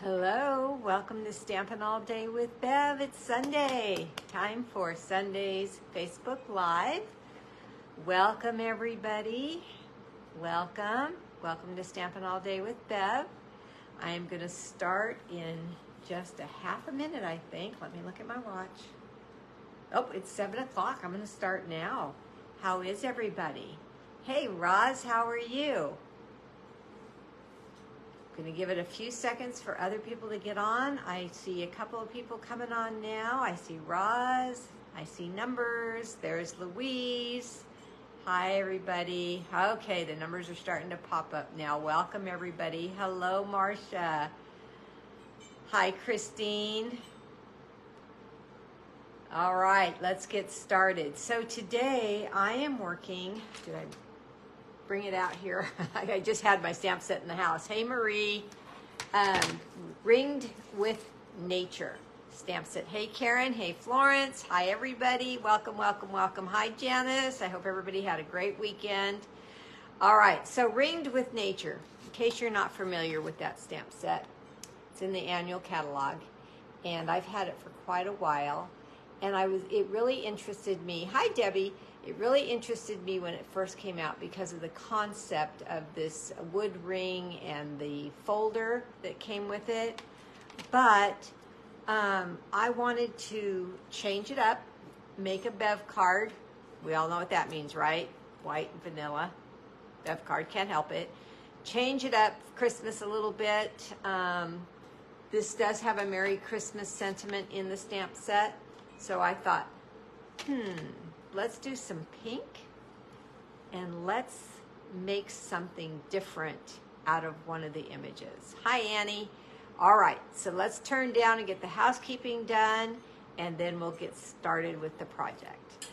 Hello, welcome to Stampin' All Day with Bev. It's Sunday, time for Sunday's Facebook Live. Welcome everybody, welcome to Stampin' All Day with Bev. I am going to start in just a half a minute, I think. Let me look at my watch. Oh, it's 7 o'clock, I'm going to start now. How is everybody? Hey Roz, how are you? Going to give it a few seconds for other people to get on. I see a couple of people coming on now. I see Roz. I see numbers. There's Louise. Hi, everybody. Okay, the numbers are starting to pop up now. Welcome, everybody. Hello, Marcia. Hi, Christine. All right, let's get started. So today I am working. Did I bring it out here? I just had my stamp set in the house. Hey Marie, Ringed with Nature stamp set. Hey Karen, hey Florence, hi everybody. Welcome. Hi Janice, I hope everybody had a great weekend. All right, so Ringed with Nature, in case you're not familiar with that stamp set, it's in the annual catalog and I've had it for quite a while, and it really interested me. Hi Debbie. It really interested me when it first came out because of the concept of this wood ring and the folder that came with it. But I wanted to change it up, make a Bev card. We all know what that means, right? White and vanilla. Bev card, can't help it. Change it up for Christmas a little bit. This does have a Merry Christmas sentiment in the stamp set. So I thought, let's do some pink and let's make something different out of one of the images. Hi, Annie. All right, so let's turn down and get the housekeeping done, and then we'll get started with the project.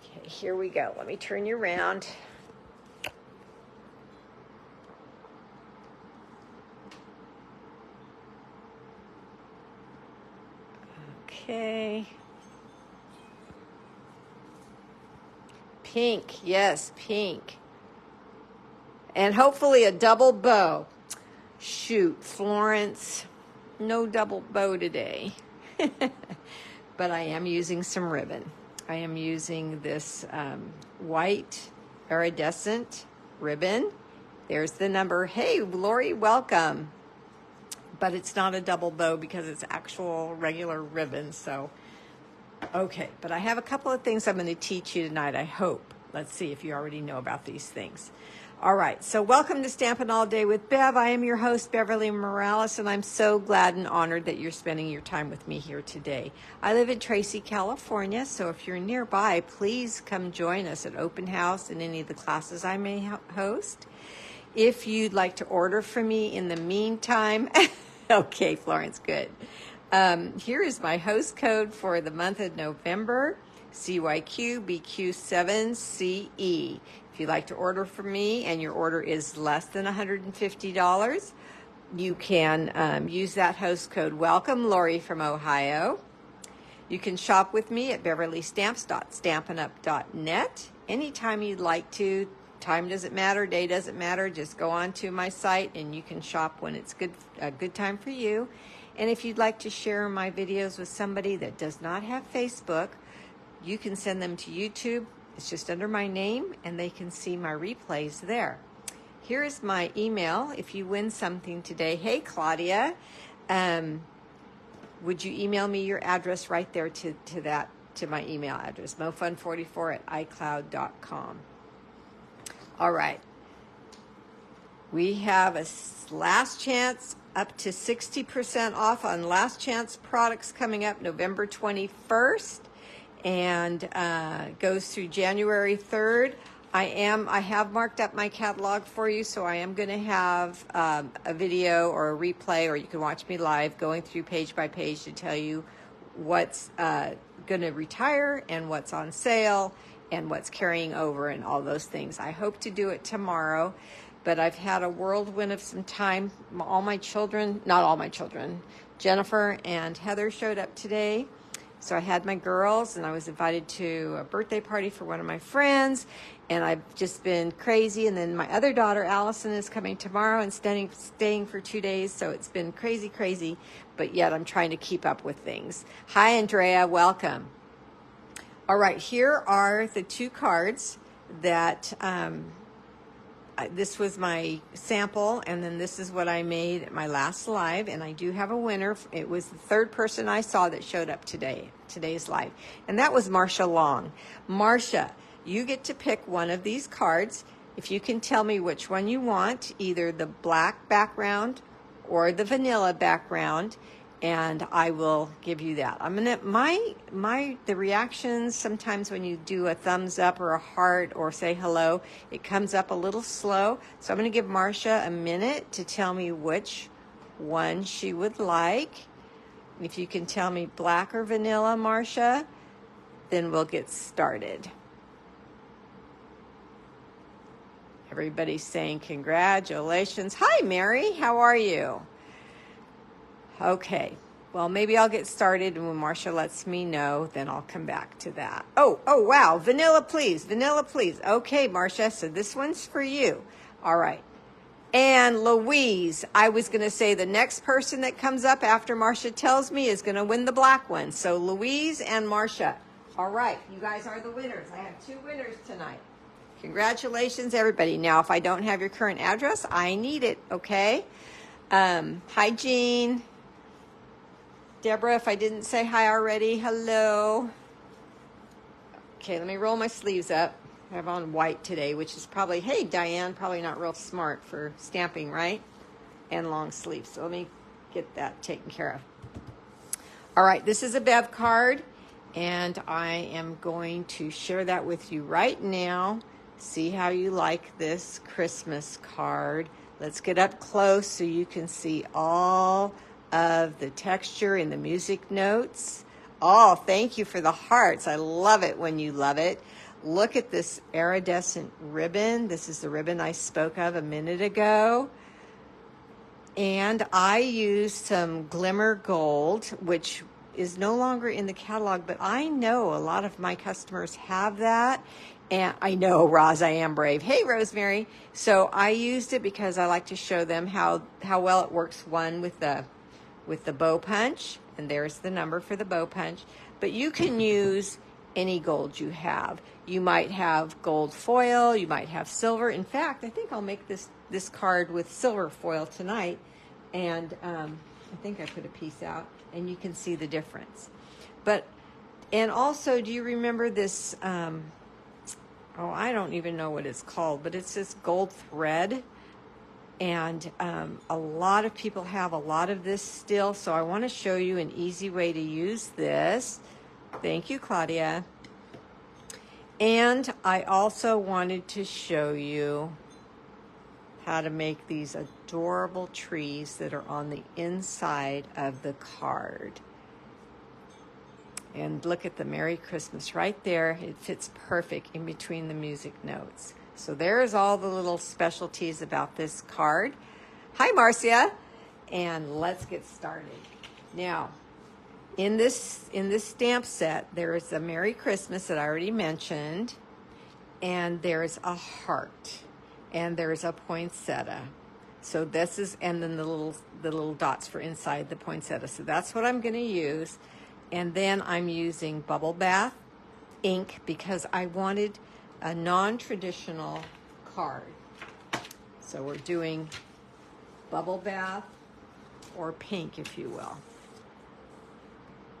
Okay, here we go. Let me turn you around. Okay. Pink, yes, pink. And hopefully a double bow. Shoot, Florence, no double bow today. But I am using some ribbon. I am using this white iridescent ribbon. There's the number. Hey, Lori, welcome. But it's not a double bow because it's actual regular ribbon, so. Okay, but I have a couple of things I'm going to teach you tonight, I hope. Let's see if you already know about these things. All right, so welcome to Stampin' All Day with Bev. I am your host, Beverlee Morales, and I'm so glad and honored that you're spending your time with me here today. I live in Tracy, California, so if you're nearby, please come join us at Open House and any of the classes I may host. If you'd like to order from me in the meantime, okay, Florence, good. Here is my host code for the month of November, CYQBQ7CE. If you'd like to order from me and your order is less than $150, you can use that host code. Welcome, Lori from Ohio. You can shop with me at beverleystamps.stampinup.net anytime you'd like to. Time doesn't matter, day doesn't matter. Just go on to my site and you can shop when it's a good time for you. And if you'd like to share my videos with somebody that does not have Facebook, you can send them to YouTube. It's just under my name, and they can see my replays there. Here is my email if you win something today. Hey, Claudia, would you email me your address right there to my email address, mofun44@icloud.com. All right. We have a last chance up to 60% off on last chance products coming up November 21st and goes through January 3rd. I have marked up my catalog for you, so I am going to have a video or a replay, or you can watch me live going through page by page to tell you what's going to retire and what's on sale and what's carrying over and all those things. I hope to do it tomorrow. But I've had a whirlwind of some time. All my children, not all my children, Jennifer and Heather showed up today. So I had my girls, and I was invited to a birthday party for one of my friends, and I've just been crazy. And then my other daughter, Allison, is coming tomorrow and staying for 2 days. So it's been crazy, but yet I'm trying to keep up with things. Hi, Andrea, welcome. All right, here are the 2 cards that, this was my sample, and then this is what I made at my last live, and I do have a winner. It was the 3rd person I saw that showed up today's live, and that was Marcia Long. Marcia, you get to pick one of these cards. If you can tell me which one you want, either the black background or the vanilla background, and I will give you that. I'm gonna the reactions sometimes when you do a thumbs up or a heart or say hello, it comes up a little slow. So I'm gonna give Marcia a minute to tell me which one she would like. If you can tell me black or vanilla, Marcia, then we'll get started. Everybody's saying congratulations. Hi, Mary, how are you? Okay, well, maybe I'll get started, and when Marcia lets me know, then I'll come back to that. Oh, wow, vanilla, please, vanilla, please. Okay, Marcia, so this one's for you. All right. And Louise, I was going to say the next person that comes up after Marcia tells me is going to win the black one. So Louise and Marcia. All right, you guys are the winners. I have 2 winners tonight. Congratulations, everybody. Now, if I don't have your current address, I need it, okay? Hi, Jean. Deborah, if I didn't say hi already, hello. Okay, let me roll my sleeves up. I have on white today, which is probably, hey, Diane, probably not real smart for stamping, right? And long sleeves. So let me get that taken care of. All right, this is a Bev card, and I am going to share that with you right now. See how you like this Christmas card. Let's get up close so you can see all of the texture in the music notes. Oh, thank you for the hearts. I love it when you love it. Look at this iridescent ribbon. This is the ribbon I spoke of a minute ago. And I used some glimmer gold, which is no longer in the catalog, but I know a lot of my customers have that. And I know, Roz, I am brave. Hey, Rosemary. So I used it because I like to show them how well it works, one, with the bow punch, and there's the number for the bow punch, but you can use any gold you have. You might have gold foil, you might have silver. In fact, I think I'll make this card with silver foil tonight, and I think I put a piece out, and you can see the difference. And also, do you remember this, I don't even know what it's called, but it's this gold thread. And a lot of people have a lot of this still, so I want to show you an easy way to use this. Thank you, Claudia. And I also wanted to show you how to make these adorable trees that are on the inside of the card. And look at the Merry Christmas right there. It fits perfect in between the music notes. So there's all the little specialties about this card. Hi, Marcia. And let's get started. Now, in this stamp set, there is a Merry Christmas that I already mentioned, and there's a heart, and there's a poinsettia. So this is, and then the little dots for inside the poinsettia. So that's what I'm going to use. And then I'm using Bubble Bath ink because I wanted a non-traditional card. So we're doing Bubble Bath or pink, if you will.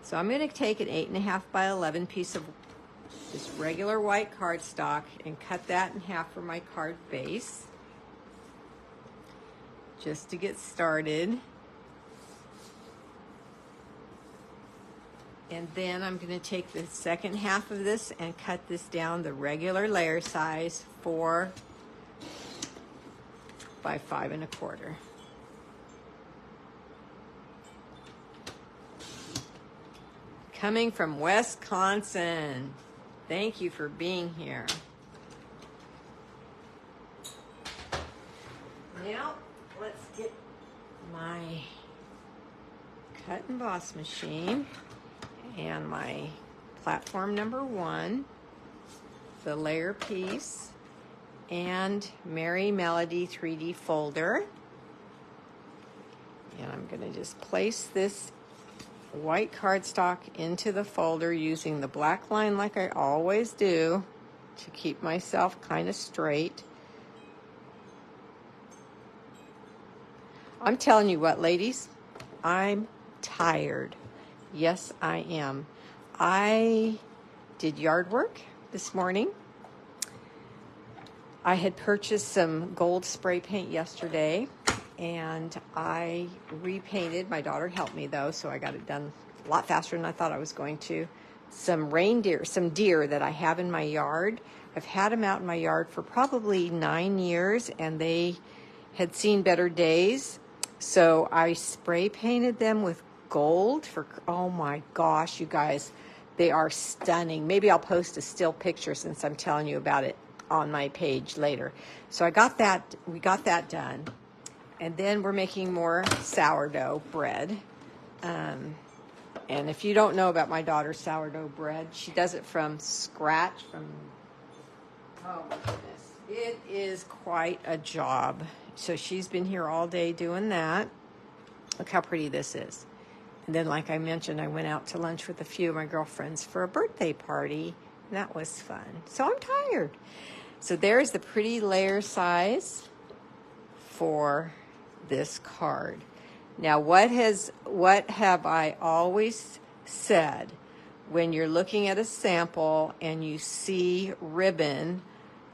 So I'm going to take an 8.5 by 11 piece of just regular white cardstock and cut that in half for my card base, just to get started. And then I'm going to take the second half of this and cut this down the regular layer size, 4 by 5 1/4. Coming from Wisconsin. Thank you for being here. Now, let's get my cut and emboss machine. and my platform number 1, the layer piece, and Merry Melody 3D folder. And I'm going to just place this white cardstock into the folder using the black line like I always do to keep myself kind of straight. I'm telling you what, ladies, I'm tired. Yes, I am. I did yard work this morning. I had purchased some gold spray paint yesterday, and I repainted. My daughter helped me, though, so I got it done a lot faster than I thought I was going to. Some deer that I have in my yard. I've had them out in my yard for probably 9 years, and they had seen better days. So I spray painted them with gold oh my gosh, you guys, they are stunning. Maybe I'll post a still picture since I'm telling you about it on my page later. So we got that done. And then we're making more sourdough bread. And if you don't know about my daughter's sourdough bread, she does it from scratch. Oh my goodness. It is quite a job. So she's been here all day doing that. Look how pretty this is. And then, like I mentioned, I went out to lunch with a few of my girlfriends for a birthday party. And that was fun. So I'm tired. So there's the pretty layer size for this card. Now, what have I always said? When you're looking at a sample and you see ribbon,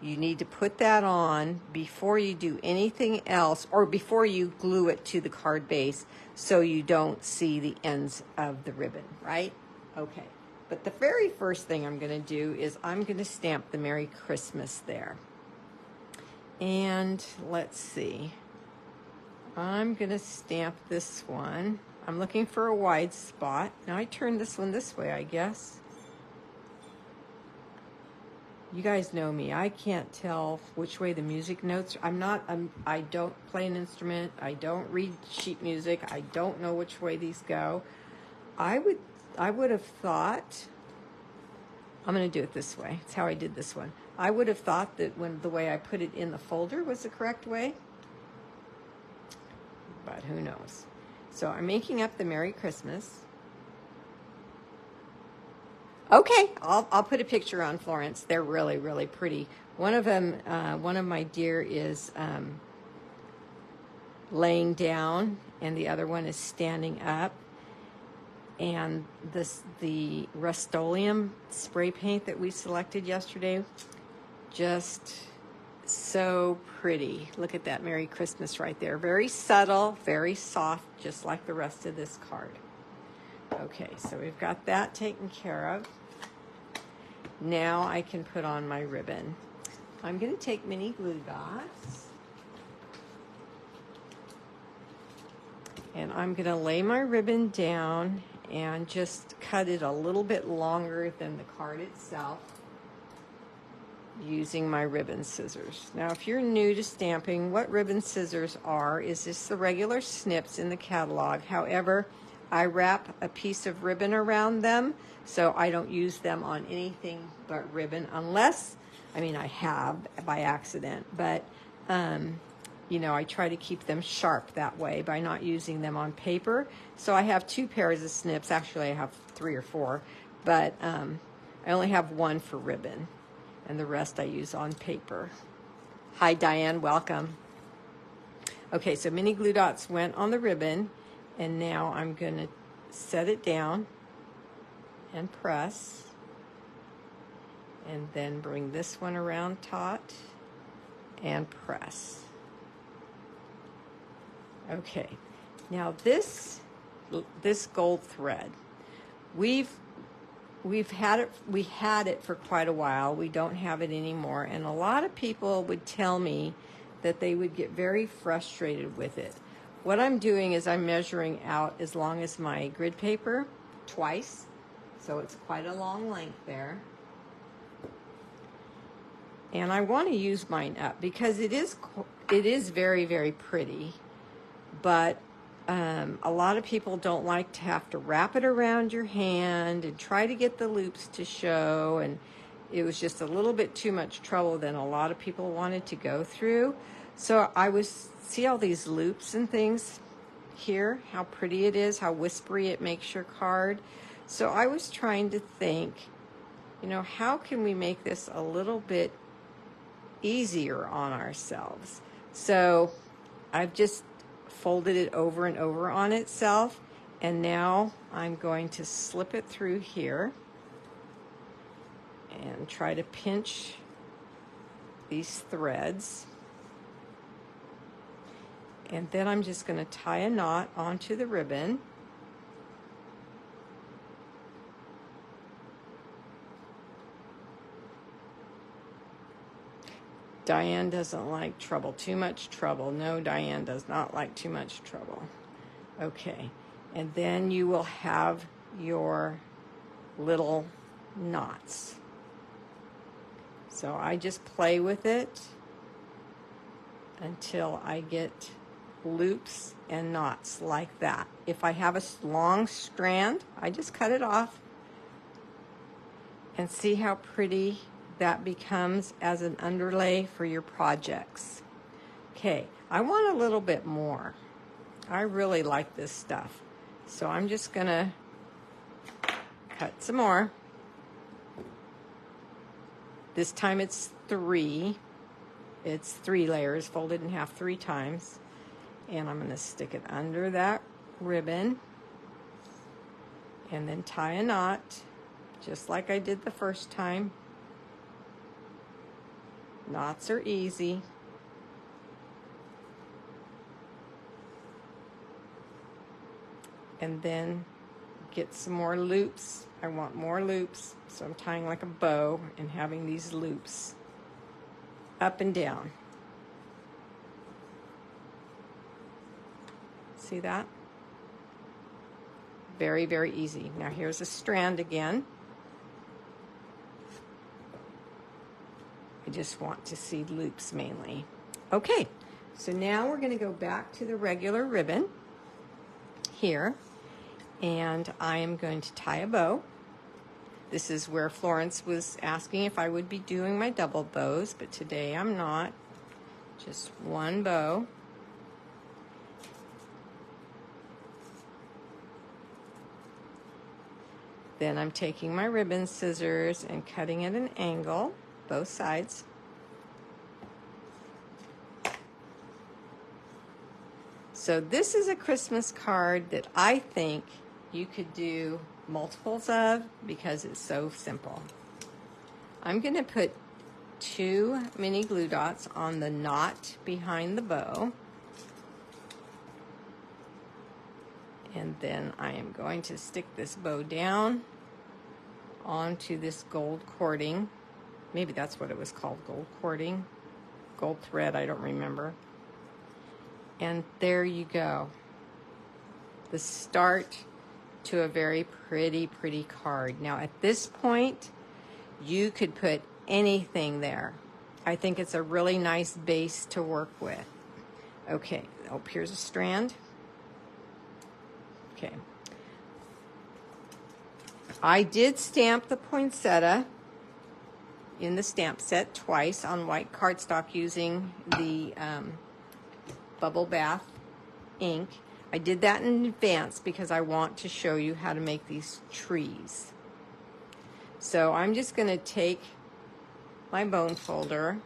you need to put that on before you do anything else, or before you glue it to the card base, so you don't see the ends of the ribbon, right? Okay. But the very first thing I'm going to do is I'm going to stamp the Merry Christmas there. And let's see. I'm going to stamp this one. I'm looking for a wide spot. Now I turn this one this way, I guess. You guys know me. I can't tell which way the music notes. I don't play an instrument. I don't read sheet music. I don't know which way these go. I would have thought, I'm going to do it this way. It's how I did this one. I would have thought that the way I put it in the folder was the correct way. But who knows? So I'm making up the Merry Christmas. Okay, I'll put a picture on, Florence. They're really, really pretty. One of them, one of my deer is laying down, and the other one is standing up. And the Rust-Oleum spray paint that we selected yesterday, just so pretty. Look at that Merry Christmas right there. Very subtle, very soft, just like the rest of this card. Okay, so we've got that taken care of. Now I can put on my ribbon. I'm going to take mini glue dots. And I'm going to lay my ribbon down and just cut it a little bit longer than the card itself using my ribbon scissors. Now, if you're new to stamping, what ribbon scissors are is just the regular snips in the catalog. However, I wrap a piece of ribbon around them, so I don't use them on anything but ribbon, unless, I have by accident, but you know, I try to keep them sharp that way by not using them on paper. So I have 2 pairs of snips. Actually, I have 3 or 4, but I only have 1 for ribbon, and the rest I use on paper. Hi, Diane, welcome. Okay, so mini glue dots went on the ribbon, and now I'm going to set it down and press, and then bring this one around taut and press. Okay, now this gold thread, we had it for quite a while. We don't have it anymore, and a lot of people would tell me that they would get very frustrated with it. What I'm doing is I'm measuring out as long as my grid paper twice, so it's quite a long length there. And I want to use mine up because it is very, very pretty, but A lot of people don't like to have to wrap it around your hand and try to get the loops to show, and it was just a little bit too much trouble than a lot of people wanted to go through. So see all these loops and things here, how pretty it is, how whispery it makes your card. So I was trying to think, you know, how can we make this a little bit easier on ourselves? So I've just folded it over and over on itself, and now I'm going to slip it through here and try to pinch these threads, and then I'm just going to tie a knot onto the ribbon. Diane doesn't like trouble, too much trouble. No, Diane does not like too much trouble. Okay, and then you will have your little knots. So I just play with it until I get loops and knots like that. If I have a long strand, I just cut it off, and see how pretty that becomes as an underlay for your projects. Okay, I want a little bit more. I really like this stuff. So I'm just gonna cut some more. This time it's 3. It's 3 layers, folded in half 3 times. And I'm gonna stick it under that ribbon and then tie a knot, just like I did the first time. Knots are easy. And then get some more loops. I want more loops, so I'm tying like a bow and having these loops up and down. See that? Very, very easy. Now here's a strand again. I just want to see loops mainly. Okay, so now we're going to go back to the regular ribbon here, and I am going to tie a bow. This is where Florence was asking if I would be doing my double bows, but today I'm not. Just one bow. Then I'm taking my ribbon scissors and cutting at an angle, both sides. So this is a Christmas card that I think you could do multiples of because it's so simple. I'm going to put 2 mini glue dots on the knot behind the bow. And then I am going to stick this bow down onto this gold cording. Maybe that's what it was called, gold cording. Gold thread, I don't remember. And there you go. The start to a very pretty, pretty card. Now at this point, you could put anything there. I think it's a really nice base to work with. Okay, oh, here's a strand. Okay. I did stamp the poinsettia in the stamp set twice on white cardstock using the Bubble Bath ink. I did that in advance because I want to show you how to make these trees. So I'm just going to take my bone folder,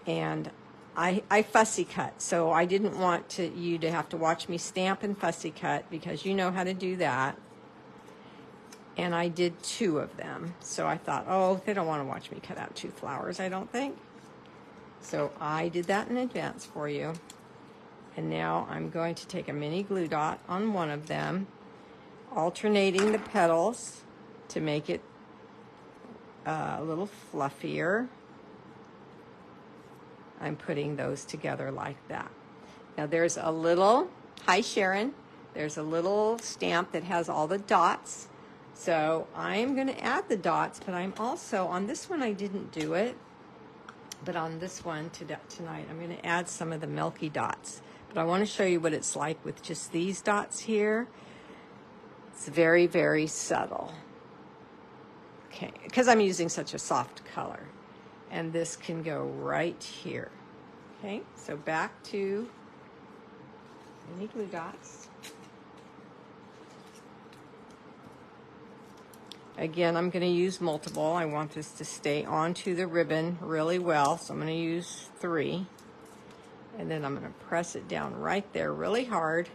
and I fussy cut, so I didn't want you to have to watch me stamp and fussy cut because you know how to do that. And I did 2 of them, so I thought, oh, they don't want to watch me cut out 2 flowers, I don't think. So I did that in advance for you. And now I'm going to take a mini glue dot on one of them, alternating the petals to make it a little fluffier. I'm putting those together like that. Now there's a little, hi Sharon, there's a little stamp that has all the dots. So I'm going to add the dots, but I'm also, on this one I didn't do it, but on this one tonight I'm going to add some of the milky dots. But I want to show you what it's like with just these dots here. It's very, very subtle. Okay, because I'm using such a soft color. And this can go right here. Okay, so back to mini glue dots. Again, I'm going to use multiple. I want this to stay onto the ribbon really well, so I'm going to use 3. And then I'm going to press it down right there really hard.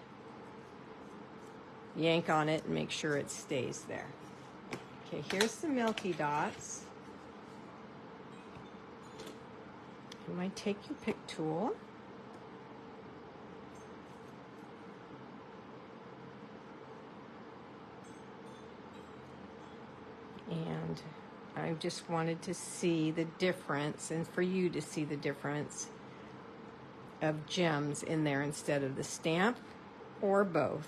Yank on it and make sure it stays there. Okay, here's the milky dots. You might take your pick tool. And I just wanted to see the difference, and for you to see the difference of gems in there instead of the stamp, or both.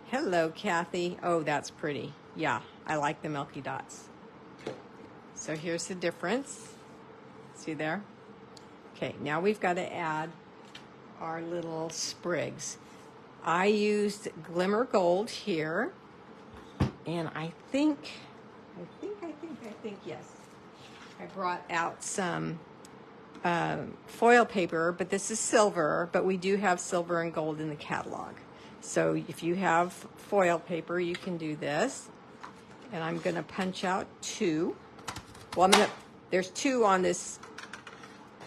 Hello, Kathy. Oh, that's pretty. Yeah, I like the milky dots. So here's the difference. See there? Okay, now we've got to add our little sprigs. I used Glimmer Gold here, and I think, yes. I brought out some foil paper, but this is silver, but we do have silver and gold in the catalog. So if you have foil paper, you can do this. And I'm going to punch out 2. Well, there's 2 on this.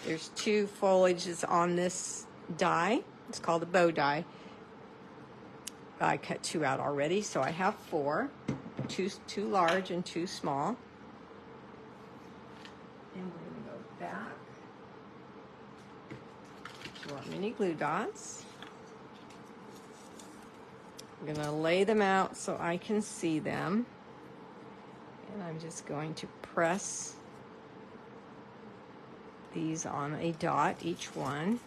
There's 2 foliages on this die. It's called a bow die. I cut 2 out already, so I have 4. 2 large and 2 small. And we're going to go back to our mini glue dots. I'm going to lay them out so I can see them. And I'm just going to press these on a dot, each one.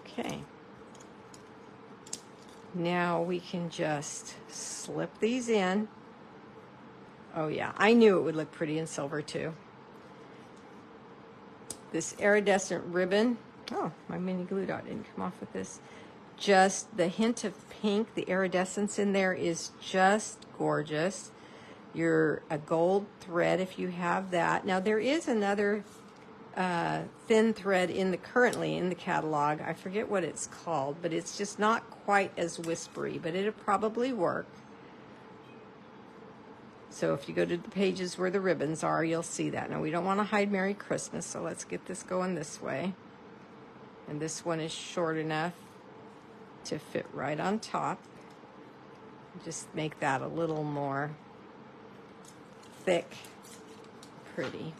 Okay. Now we can just slip these in. Oh yeah, I knew it would look pretty in silver too. This iridescent ribbon, oh, my mini glue dot didn't come off with this. Just the hint of pink, the iridescence in there is just gorgeous. A gold thread if you have that. Now there is another thin thread currently in the catalog. I forget what it's called, but it's just not quite as whispery, but it'll probably work. So if you go to the pages where the ribbons are, you'll see that. Now we don't want to hide Merry Christmas, so let's get this going this way. And this one is short enough to fit right on top. Just make that a little more thick, pretty.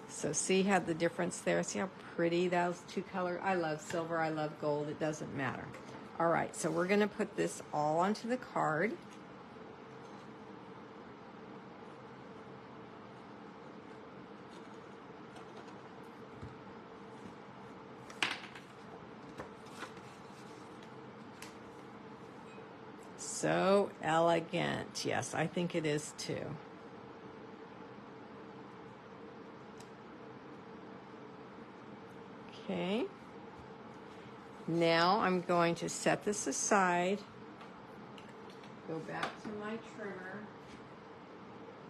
So see how the difference there? See how pretty those 2 colors? I love silver, I love gold, it doesn't matter. All right, so we're gonna put this all onto the card. So elegant. Yes, I think it is too. Okay. Now I'm going to set this aside, go back to my trimmer,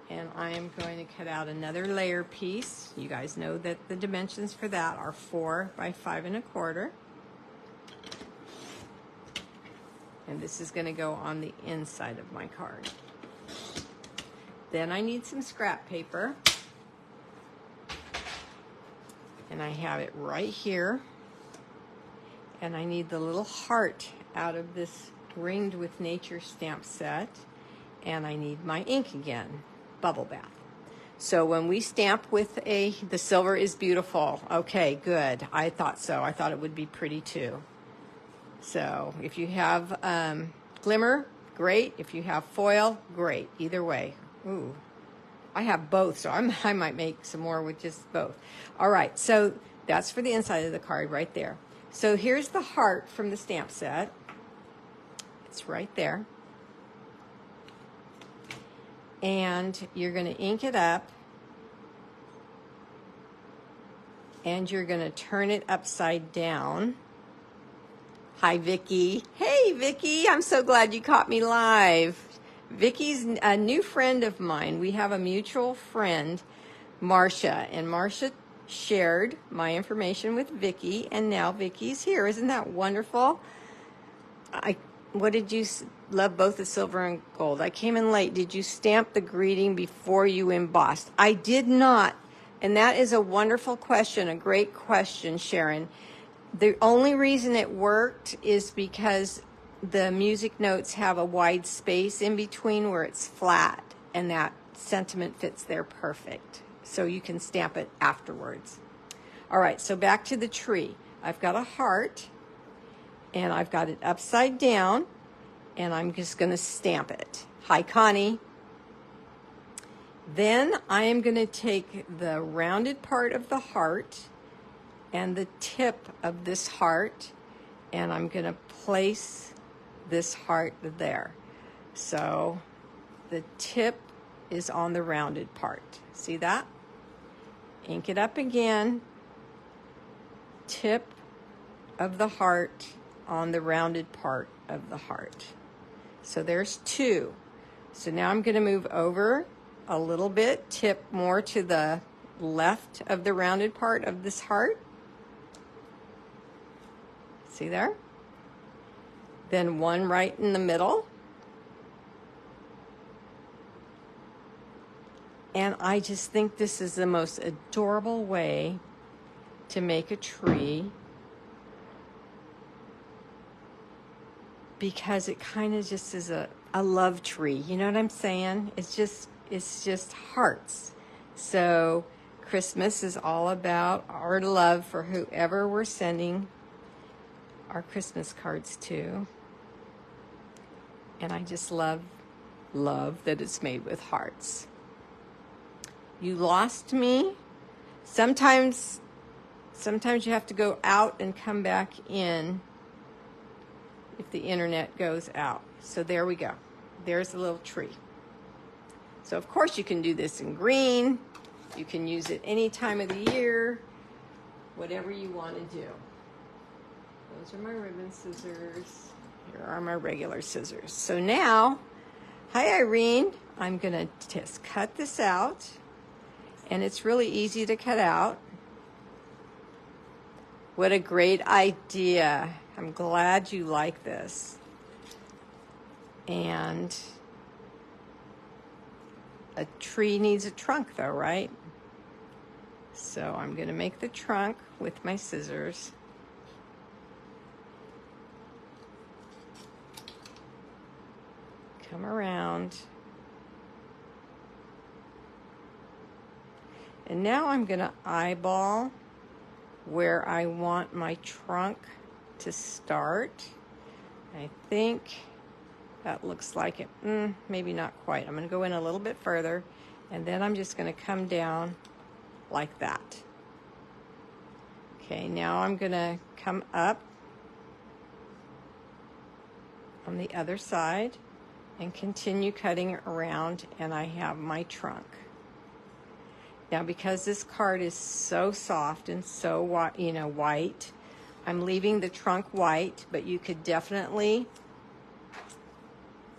and I am going to cut out another layer piece. You guys know that the dimensions for that are 4 by 5 1/4. And this is going to go on the inside of my card. Then I need some scrap paper. And I have it right here. And I need the little heart out of this Ringed with Nature stamp set. And I need my ink again, Bubble Bath. So when we stamp with the silver is beautiful. Okay, good. I thought so. I thought it would be pretty too. So if you have glimmer, great. If you have foil, great. Either way. Ooh, I have both, so I might make some more with just both. All right, so that's for the inside of the card right there. So here's the heart from the stamp set. It's right there. and you're going to ink it up, and you're going to turn it upside down. Hi, Vicki. Hey, Vicki. I'm so glad you caught me live. Vicki's a new friend of mine. We have a mutual friend, Marcia, and Marcia shared my information with Vicki, and now Vicki's here. Isn't that wonderful? What did you love both the silver and gold? I came in late. Did you stamp the greeting before you embossed? I did not. And that is a wonderful question, a great question, Sharon. The only reason it worked is because the music notes have a wide space in between where it's flat, and that sentiment fits there perfect. So you can stamp it afterwards. All right, so back to the tree. I've got a heart, and I've got it upside down, and I'm just going to stamp it. Hi, Connie. Then I am going to take the rounded part of the heart and the tip of this heart, and I'm going to place this heart there. So the tip is on the rounded part. See that? Ink it up again. Tip of the heart on the rounded part of the heart. So there's two. So now I'm going to move over a little bit, tip more to the left of the rounded part of this heart. See there? Then one right in the middle. And I just think this is the most adorable way to make a tree, because it kind of just is a love tree. You know what I'm saying? It's just hearts. So Christmas is all about our love for whoever we're sending our Christmas cards to. And I just love that it's made with hearts. You lost me. Sometimes you have to go out and come back in if the internet goes out. So there we go. There's a little tree. So of course you can do this in green. You can use it any time of the year, whatever you want to do. Those are my ribbon scissors. Here are my regular scissors. So now, hi Irene, I'm going to just cut this out. And it's really easy to cut out. What a great idea. I'm glad you like this. And a tree needs a trunk though, right? So I'm going to make the trunk with my scissors. Come around. And now I'm going to eyeball where I want my trunk to start. I think that looks like it. Maybe not quite. I'm going to go in a little bit further, and then I'm just going to come down like that. Okay, now I'm going to come up on the other side and continue cutting around, and I have my trunk. Now, because this card is so soft and so white, I'm leaving the trunk white, but you could definitely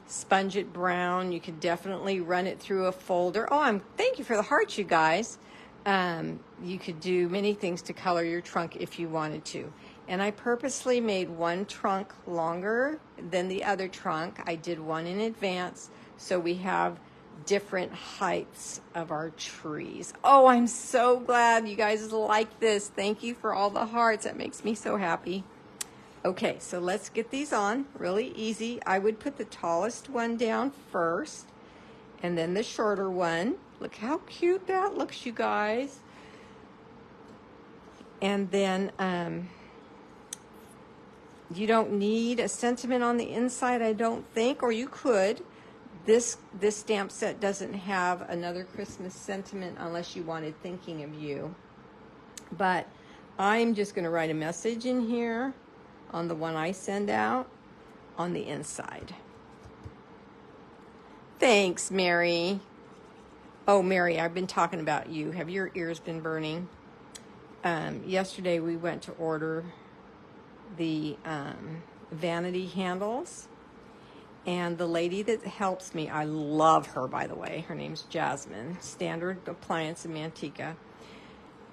sponge it brown. You could definitely run it through a folder. Oh, thank you for the hearts, you guys. You could do many things to color your trunk if you wanted to. And I purposely made one trunk longer than the other trunk. I did one in advance, so we have different heights of our trees. Oh, I'm so glad you guys like this. Thank you for all the hearts. That makes me so happy. Okay, so let's get these on. Really easy. I would put the tallest one down first, and then the shorter one. Look how cute that looks, you guys. And then you don't need a sentiment on the inside, I don't think, or you could. This stamp set doesn't have another Christmas sentiment unless you wanted thinking of you. But I'm just going to write a message in here on the one I send out on the inside. Thanks, Mary. Oh, Mary, I've been talking about you. Have your ears been burning? Yesterday we went to order the vanity handles, and the lady that helps me, I love her, by the way. Her name's Jasmine, Standard Appliance in Manteca.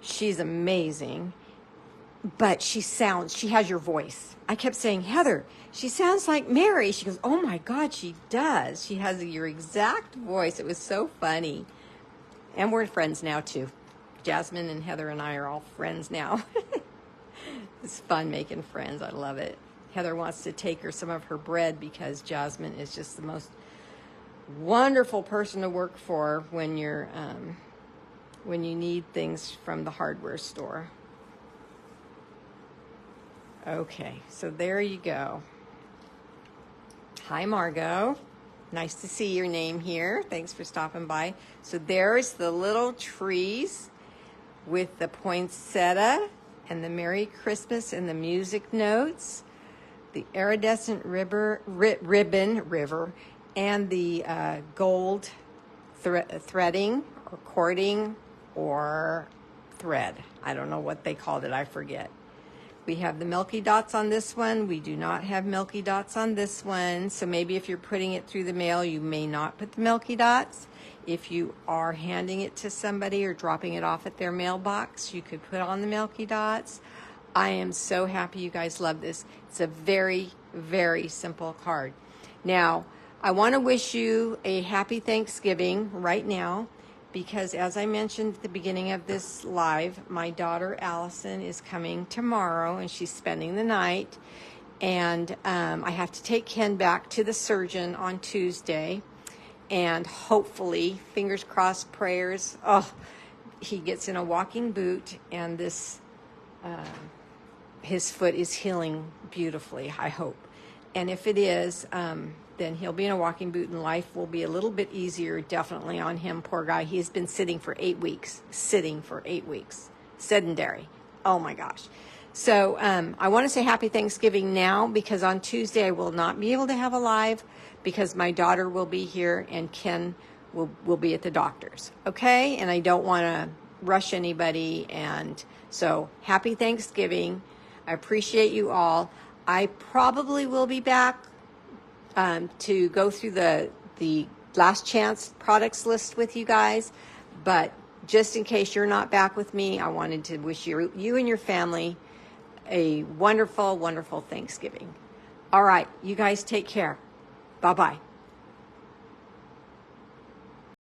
She's amazing, but she has your voice. I kept saying, Heather, she sounds like Mary. She goes, oh my God, she does. She has your exact voice. It was so funny. And we're friends now too. Jasmine and Heather and I are all friends now. It's fun making friends. I love it. Heather wants to take her some of her bread because Jasmine is just the most wonderful person to work for when you're when you need things from the hardware store. Okay, so there you go. Hi, Margot. Nice to see your name here. Thanks for stopping by. So there's the little trees with the poinsettia and the Merry Christmas and the music notes, the iridescent ribbon and the gold threading or cording or thread. I don't know what they called it. I forget. We have the milky dots on this one. We do not have milky dots on this one. So maybe if you're putting it through the mail, you may not put the milky dots. If you are handing it to somebody or dropping it off at their mailbox, you could put on the milky dots. I am so happy you guys love this. It's a very, very simple card. Now, I want to wish you a happy Thanksgiving right now, because as I mentioned at the beginning of this live, my daughter Allison is coming tomorrow and she's spending the night. And I have to take Ken back to the surgeon on Tuesday. And hopefully, fingers crossed, prayers, he gets in a walking boot and this, his foot is healing beautifully, I hope. And if it is, then he'll be in a walking boot and life will be a little bit easier, definitely on him. Poor guy. He's been sitting for 8 weeks. Sedentary. Oh my gosh. So I want to say happy Thanksgiving now, because on Tuesday I will not be able to have a live because my daughter will be here and Ken will be at the doctor's. Okay? And I don't want to rush anybody. And so happy Thanksgiving. I appreciate you all. I probably will be back to go through the last chance products list with you guys, but just in case you're not back with me, I wanted to wish you and your family a wonderful, wonderful Thanksgiving. All right, you guys take care. Bye-bye.